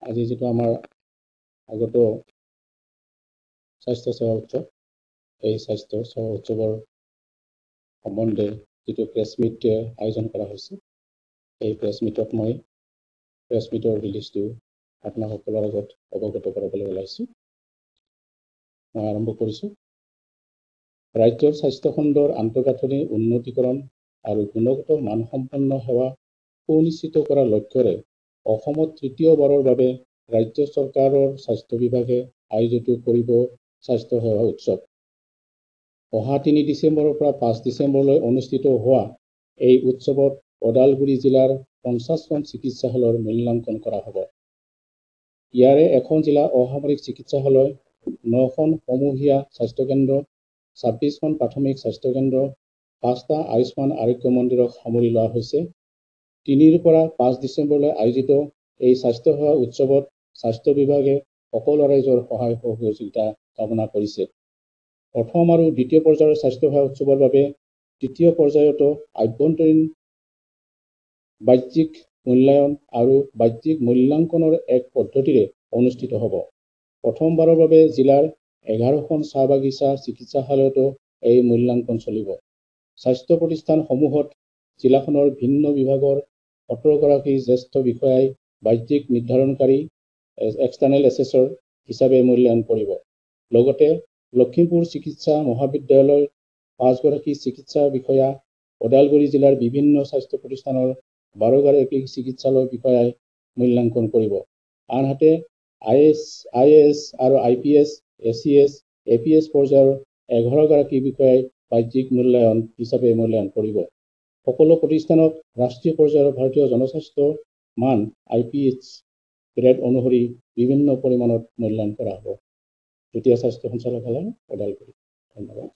আজি যেটো আমাৰ আগত স্বাস্থ্য সেৱা উৎসৱ, এই স্বাস্থ্য সেৱা উৎসৱৰ সম্বন্ধে যেটো প্ৰেছ মিট আয়োজন কৰা হৈছে, এই প্ৰেছ মিটত মই প্ৰেছ মিটৰ ৰিলিজটো আপোনাসকলৰ আগত অৱগত কৰাবলৈ ওলাইছোঁ। মই আৰম্ভ কৰিছোঁ। ৰাজ্যৰ স্বাস্থ্য খণ্ডৰ আন্তঃগাঁথনি উন্নতিকৰণ আৰু গুণগত মানসম্পন্ন সেৱা সুনিশ্চিত কৰাৰ লক্ষ্যৰে অসমত তৃতীয়বাৰৰ বাবে ৰাজ্য চৰকাৰৰ স্বাস্থ্য বিভাগে আয়োজিত কৰিব স্বাস্থ্য সেৱা উৎসৱ। অহা 3 ডিচেম্বৰৰ পৰা 5 ডিচেম্বৰলৈ অনুষ্ঠিত হোৱা এই উৎসৱত ওদালগুৰি জিলাৰ 50খন চিকিৎসালয়ৰ মূল্যাংকন কৰা হ'ব। ইয়াৰে এখন জিলা অসামৰিক চিকিৎসালয়, 9খন সমূহীয়া স্বাস্থ্যকেন্দ্ৰ, 26খন প্ৰাথমিক স্বাস্থ্যকেন্দ্ৰ, 5টা আয়ুষ্মান আৰোগ্য মন্দিৰক সামৰি লোৱা হৈছে। 3 পৰা 5 ডিচেম্বৰলৈ আয়োজিত এই স্বাস্থ্য সেৱা উৎসৱত স্বাস্থ্য বিভাগে সকলো ৰাইজৰ সহায় সহযোগিতা কামনা কৰিছে। প্ৰথম আৰু দ্বিতীয় পৰ্যায়ৰ স্বাস্থ্য সেৱা উৎসৱৰ বাবে তৃতীয় পৰ্যায়তো আভ্যন্তৰীণ বাহ্যিক মূল্যায়ন আৰু বাহ্যিক মূল্যাংকনৰ এক পদ্ধতিৰে অনুষ্ঠিত হ'ব। প্ৰথমবাৰৰ বাবে জিলাৰ 11খন চাহ বাগিচা চিকিৎসালয়তো এই মূল্যাংকন চলিব। স্বাস্থ্য প্ৰতিষ্ঠানসমূহত জিলাখনৰ ভিন্ন বিভাগৰ 17গৰাকী জ্যেষ্ঠ বিষয়াই বাহ্যিক নিৰ্ধাৰণকাৰী এক্সটাৰ্নেল এছেছৰ হিচাপে মূল্যায়ন কৰিব। লগতে লখিমপুৰ চিকিৎসা মহাবিদ্যালয়ৰ 5গৰাকী চিকিৎসা বিষয়া, ওদালগুৰি জিলাৰ বিভিন্ন স্বাস্থ্য প্ৰতিষ্ঠানৰ 12গৰাকী চিকিৎসালয় বিষয়াই মূল্যাংকন কৰিব। আনহাতে IAS আৰু IPS, ACS, APS পৰ্যায়ৰ 11গৰাকী বিষয়াই বাহ্যিক মূল্যায়ন হিচাপে মূল্যায়ন কৰিব। সকলো প্ৰতিষ্ঠানক ৰাষ্ট্ৰীয় পৰ্যায়ৰ ভাৰতীয় জনস্বাস্থ্য মান IPH গ্ৰেড অনুসৰি বিভিন্ন পৰিমাণত মূল্যায়ন কৰা হ'ব। যুটীয়া স্বাস্থ্য সঞ্চালকালয়, ওদালগুৰি। ধন্যবাদ।